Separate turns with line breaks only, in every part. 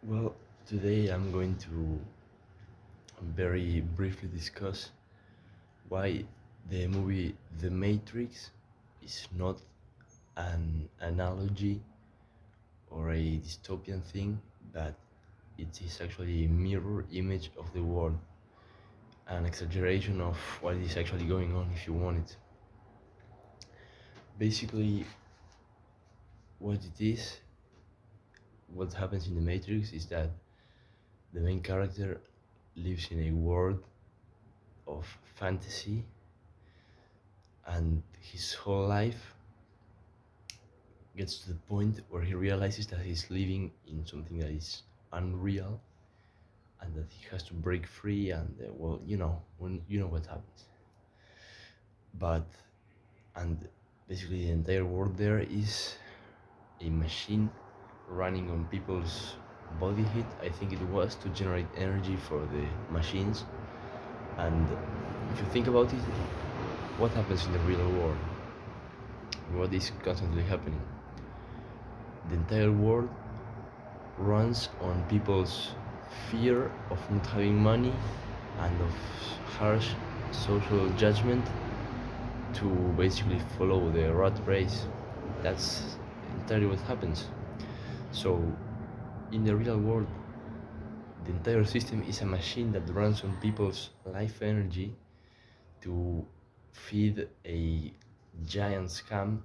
Well, today I'm going to very briefly discuss why the movie The Matrix is not an analogy or a dystopian thing, but it is actually a mirror image of the world, an exaggeration of what is actually going on if you want it. Basically, what it is, what happens in The Matrix is that the main character lives in a world of fantasy and his whole life gets to the point where he realizes that he's living in something that is unreal and that he has to break free and well, when you know what happens. But and basically the entire world there is a machine running on people's body heat, I think it was, to generate energy for the machines. And if you think about it, what happens in the real world? What is constantly happening? The entire world runs on people's fear of not having money and of harsh social judgment to basically follow the rat race. That's entirely what happens. So, in the real world, the entire system is a machine that runs on people's life energy to feed a giant scam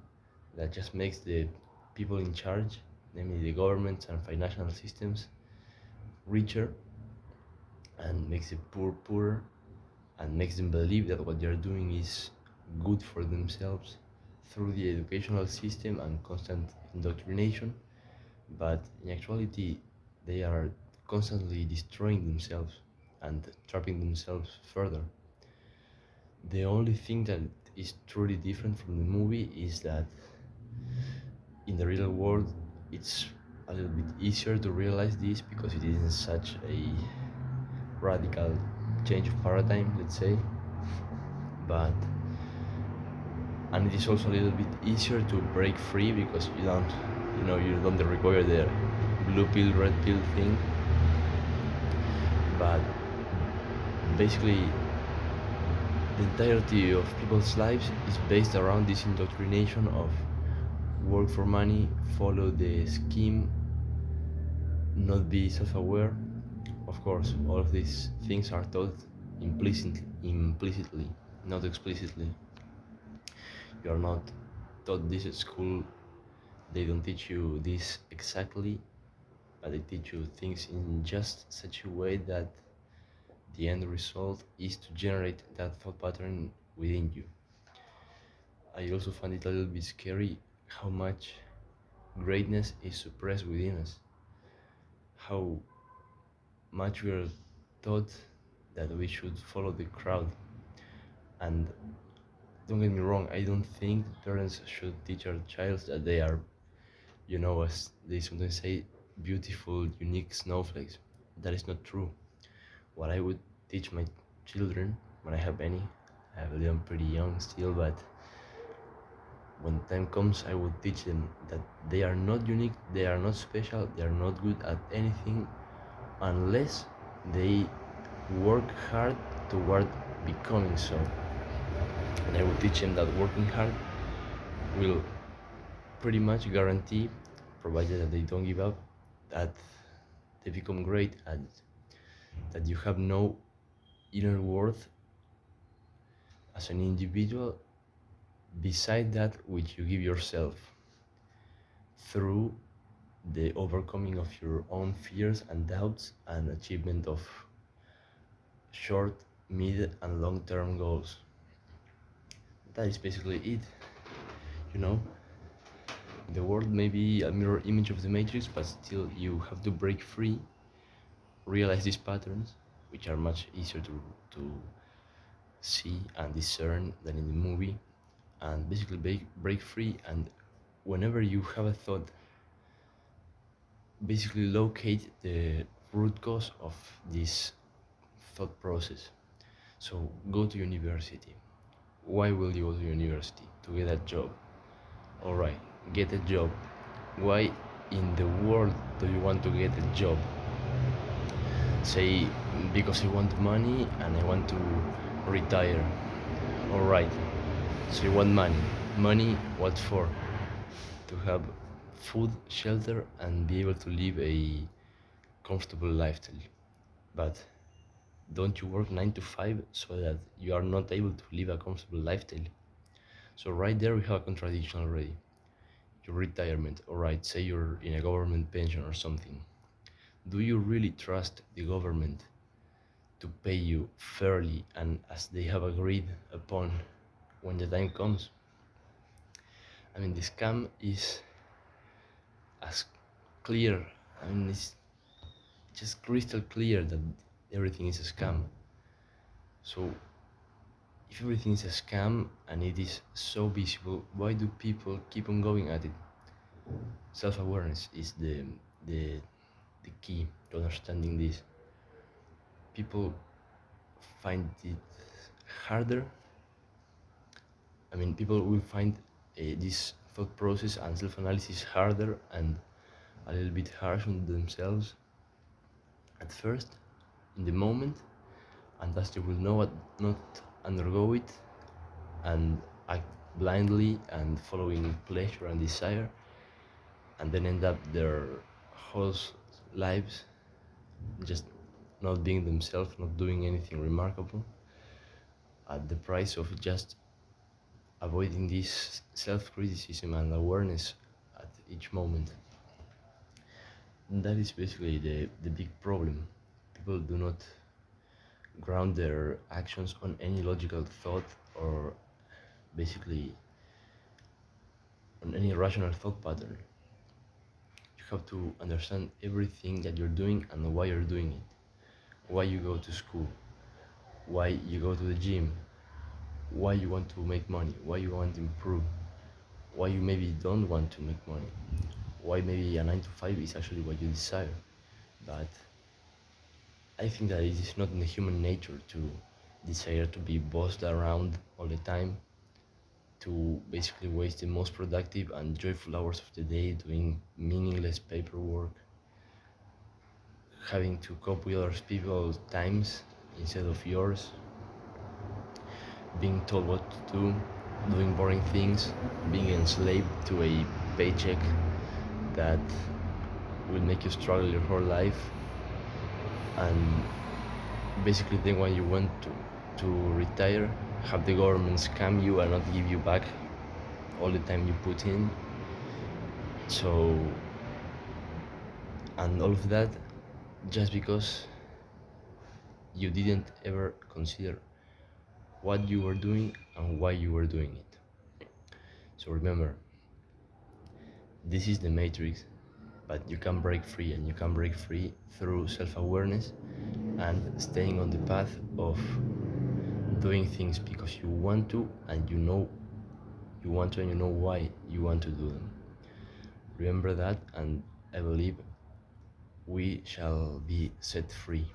that just makes the people in charge, namely the governments and financial systems, richer and makes the poor poorer and makes them believe that what they're doing is good for themselves through the educational system and constant indoctrination, but in actuality they are constantly destroying themselves and trapping themselves further. The only thing that is truly different from the movie is that in the real world it's a little bit easier to realize this because it isn't such a radical change of paradigm, let's say. But and it is also a little bit easier to break free because you don't require the blue pill red pill thing. But basically the entirety of people's lives is based around this indoctrination of work for money, follow the scheme, not be self-aware. Of course, all of these things are taught implicitly, not explicitly. You are not taught this at school. They don't teach you this exactly, but they teach you things in just such a way that the end result is to generate that thought pattern within you. I also find it a little bit scary how much greatness is suppressed within us, how much we are taught that we should follow the crowd. And don't get me wrong, I don't think parents should teach our child that they are, as they sometimes say, beautiful, unique snowflakes. That is not true. What I would teach my children, when I have any, I believe I'm pretty young still, but when time comes, I would teach them that they are not unique, they are not special, they are not good at anything unless they work hard toward becoming so. And I will teach them that working hard will pretty much guarantee, provided that they don't give up, that they become great at it. That you have no inner worth as an individual beside that which you give yourself through the overcoming of your own fears and doubts and achievement of short, mid, and long term goals. That is basically it. You know, the world may be a mirror image of the Matrix, but still you have to break free, realize these patterns, which are much easier to see and discern than in the movie, and basically break free. And whenever you have a thought, basically locate the root cause of this thought process. So go to university. Why will you go to university? To get a job. All right, get a job. Why in the world do you want to get a job? Say, because I want money and I want to retire. All right. So you want money. Money, what for? To have food, shelter, and be able to live a comfortable lifestyle. But don't you work 9 to 5 so that you are not able to live a comfortable lifestyle? So right there we have a contradiction already. Your retirement, alright, say you're in a government pension or something. Do you really trust the government to pay you fairly and as they have agreed upon when the time comes? I mean, the scam is as clear. I mean, it's just crystal clear that everything is a scam. So, if everything is a scam and it is so visible, why do people keep on going at it? Self-awareness is the the key to understanding this. People find it harder. I mean, people will find this thought process and self-analysis harder and a little bit harsh on themselves at first, in the moment, and thus they will know what not undergo it and act blindly and following pleasure and desire, and then end up their whole lives just not being themselves, not doing anything remarkable, at the price of just avoiding this self-criticism and awareness at each moment. And that is basically the big problem. People do not ground their actions on any logical thought or basically on any rational thought pattern. You have to understand everything that you're doing and why you're doing it. Why you go to school, why you go to the gym, why you want to make money, why you want to improve, why you maybe don't want to make money, why maybe a 9 to 5 is actually what you desire. But I think that it is not in the human nature to desire to be bossed around all the time, to basically waste the most productive and joyful hours of the day doing meaningless paperwork, having to cope with other people's times instead of yours, being told what to do, doing boring things, being enslaved to a paycheck that will make you struggle your whole life, and basically then when you want to retire, have the government scam you and not give you back all the time you put in. So, and all of that just because you didn't ever consider what you were doing and why you were doing it. So remember, this is the matrix, but you can break free, and you can break free through self-awareness and staying on the path of doing things because you want to, and you know you want to, and you know why you want to do them. Remember that, and I believe we shall be set free.